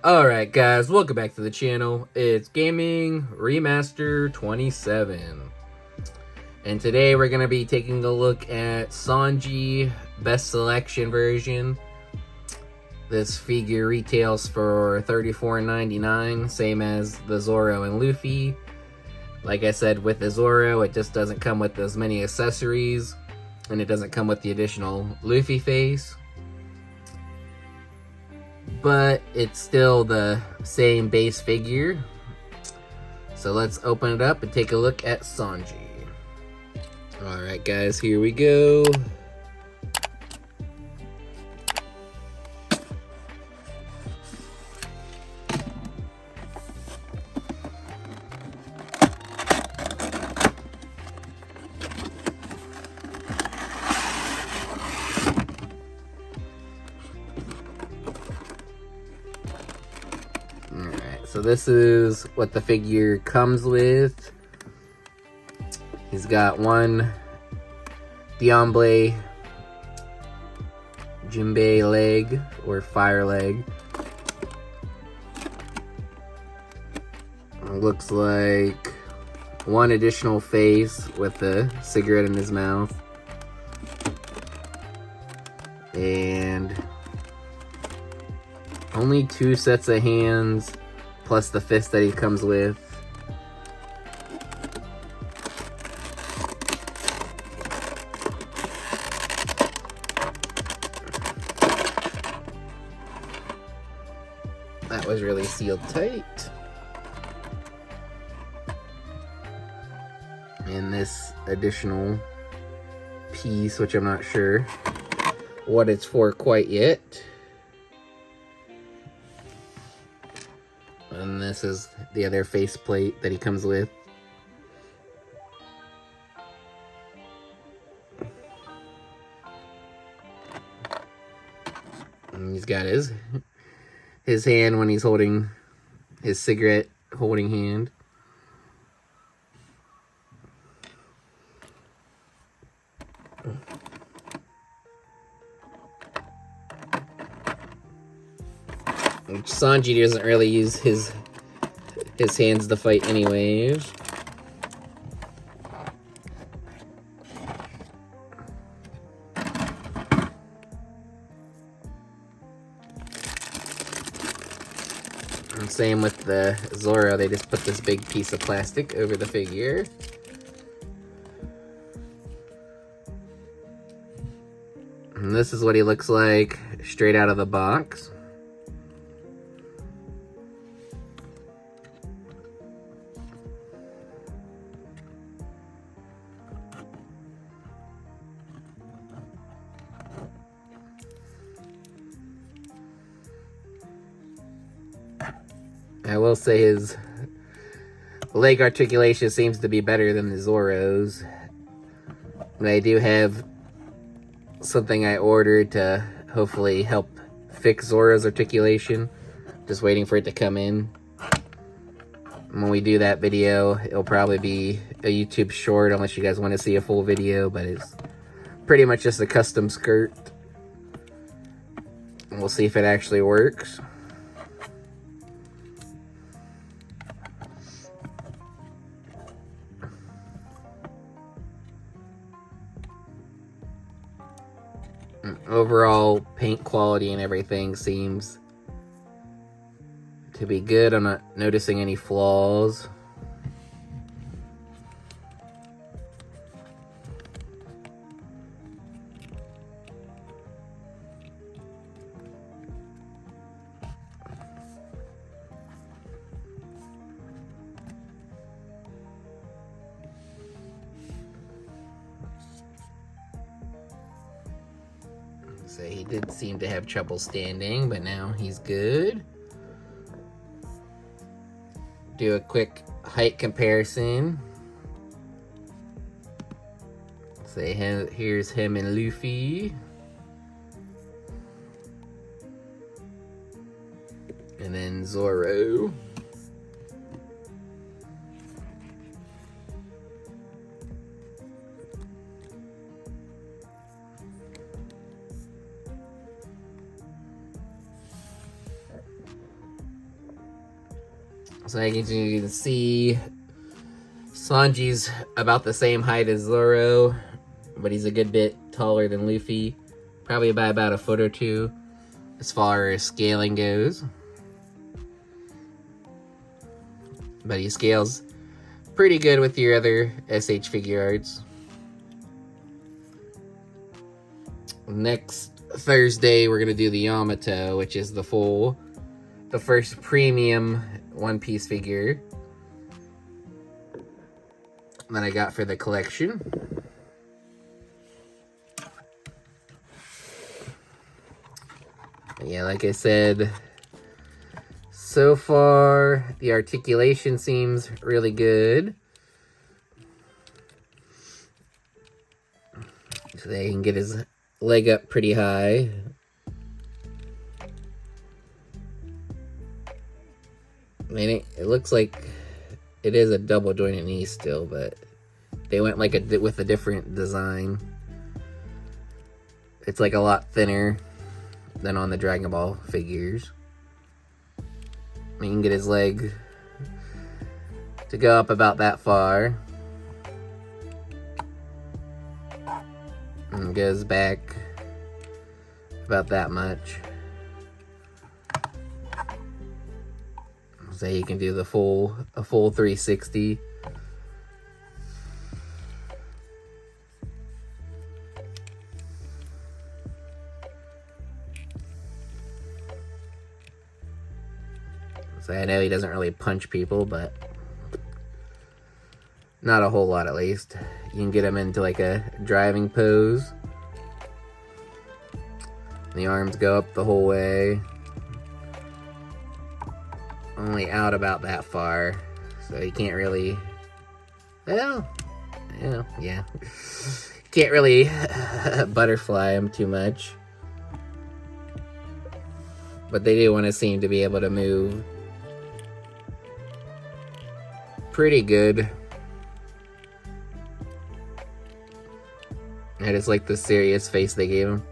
Alright guys, welcome back to the channel. It's Gaming Remaster 27. And today we're going to be taking a look at Sanji Best Selection version. This figure retails for $34.99, same as the Zoro and Luffy. Like I said, with the Zoro, it just doesn't come with as many accessories, and it doesn't come with the additional Luffy face. But it's still the same base figure. So let's open it up and take a look at Sanji. Alright guys, here we go. So this is what the figure comes with. He's got one Diamble Jinbei leg, or fire leg. It looks like one additional face with a cigarette in his mouth. And only 2 sets of hands, plus the fist that he comes with. That was really sealed tight. And this additional piece, which I'm not sure what it's for quite yet. And this is the other faceplate that he comes with. And he's got his hand when he's holding his cigarette holding hand. Which Sanji doesn't really use his hands to fight anyways. And same with the Zoro, they just put this big piece of plastic over the figure. And this is what he looks like straight out of the box. I will say his leg articulation seems to be better than the Zoro's. But I do have something I ordered to hopefully help fix Zoro's articulation. Just waiting for it to come in. When we do that video, it'll probably be a YouTube short unless you guys want to see a full video, but it's pretty much just a custom skirt. And we'll see if it actually works. Overall paint quality and everything seems to be good. I'm not noticing any flaws. So he did seem to have trouble standing, but now he's good. Do a quick height comparison. Say here's him and Luffy. And then Zoro. So as you can see, Sanji's about the same height as Zoro, but he's a good bit taller than Luffy. Probably by about a foot or two as far as scaling goes. But he scales pretty good with your other S.H.Figuarts. Next Thursday, we're going to do the Yamato, which is the first premium One Piece figure that I got for the collection. Yeah, like I said, so far the articulation seems really good. So they can get his leg up pretty high. I mean, it looks like it is a double jointed knee still, but they went like with a different design. It's like a lot thinner than on the Dragon Ball figures. You can get his leg to go up about that far. And goes back about that much. So you can do a full 360. So I know he doesn't really punch people, but not a whole lot at least. You can get him into like a driving pose. The arms go up the whole way. Only out about that far. So he can't really... Well, yeah. Can't really butterfly him too much. But they do want to seem to be able to move pretty good. I just like the serious face they gave him.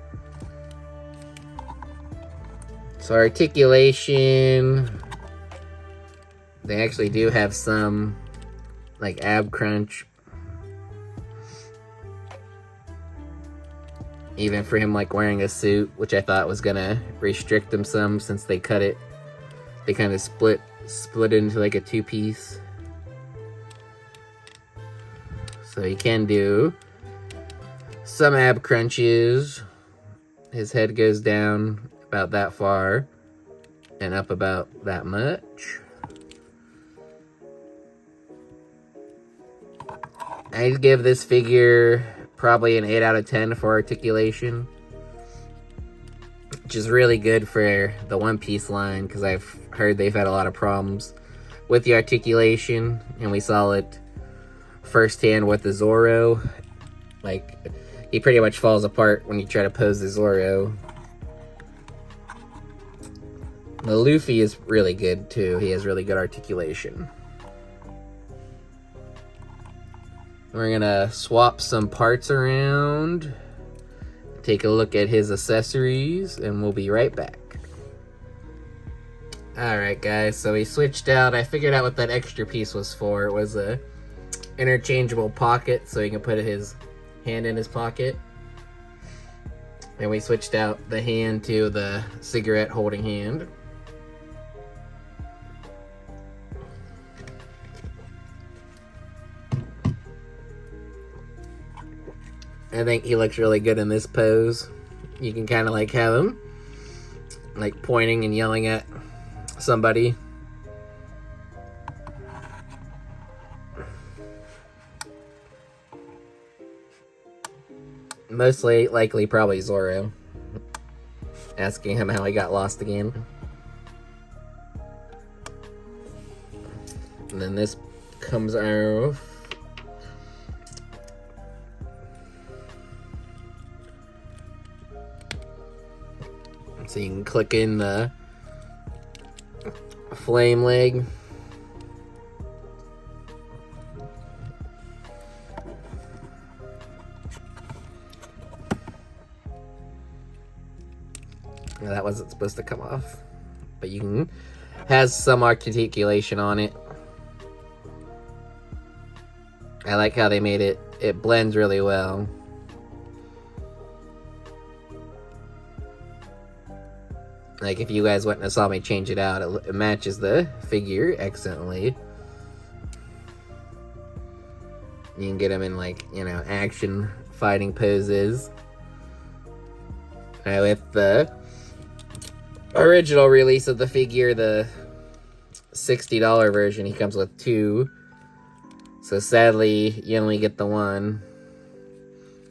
So articulation, they actually do have some like ab crunch. Even for him like wearing a suit, which I thought was gonna restrict him some since they cut it. They kind of split it into like a two-piece. So he can do some ab crunches. His head goes down about that far and up about that much. I'd give this figure probably an 8 out of 10 for articulation, which is really good for the One Piece line because I've heard they've had a lot of problems with the articulation, and we saw it firsthand with the Zoro. Like, he pretty much falls apart when you try to pose the Zoro. The Luffy is really good too. He has really good articulation. We're gonna swap some parts around, take a look at his accessories, and we'll be right back. Alright guys, so we switched out. I figured out what that extra piece was for. It was a interchangeable pocket, so he can put his hand in his pocket. And we switched out the hand to the cigarette holding hand. I think he looks really good in this pose. You can kind of like have him like pointing and yelling at somebody. Mostly likely probably Zoro, asking him how he got lost again. And then this comes off. So you can click in the flame leg. Now that wasn't supposed to come off, but you can Has some articulation on it. I like how they made it. It blends really well. Like, if you guys went and saw me change it out, it matches the figure excellently. You can get them in, like, you know, action fighting poses. Now, with the original release of the figure, the $60 version, he comes with 2. So sadly, you only get the 1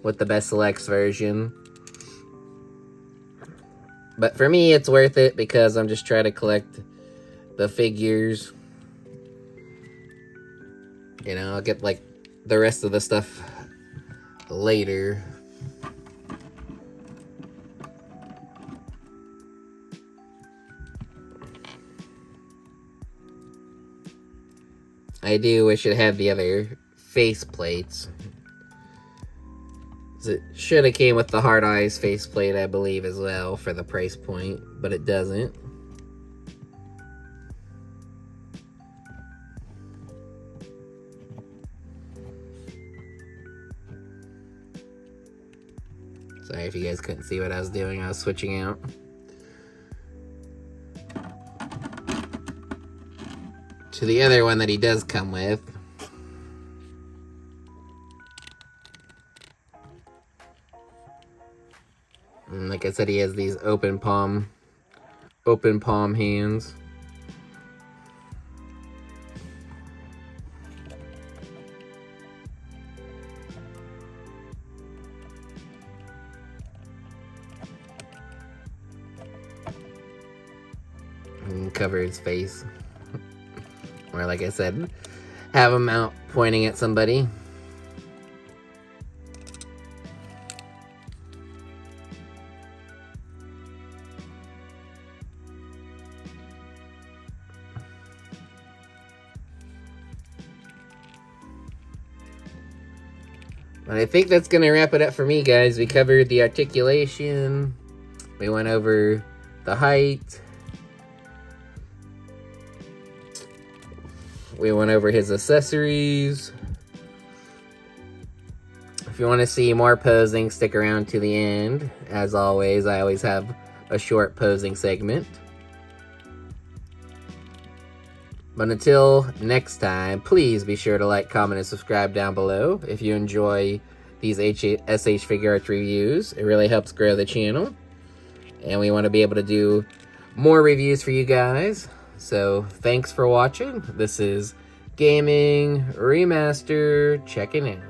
with the Best Selects version. But for me, it's worth it because I'm just trying to collect the figures. You know, I'll get, like, the rest of the stuff later. I do wish it had the other face plates. It should have came with the Hard Eyes faceplate, I believe, as well, for the price point, but it doesn't. Sorry if you guys couldn't see what I was doing. I was switching out. To the other one that he does come with. And like I said, he has these open palm hands. And cover his face. Or like I said, have him out pointing at somebody. But I think that's going to wrap it up for me, guys. We covered the articulation. We went over the height. We went over his accessories. If you want to see more posing, stick around to the end. As always, I always have a short posing segment. But until next time, please be sure to like, comment, and subscribe down below if you enjoy these S.H.Figuarts reviews. It really helps grow the channel. And we want to be able to do more reviews for you guys. So, thanks for watching. This is Gaming Remaster checking in.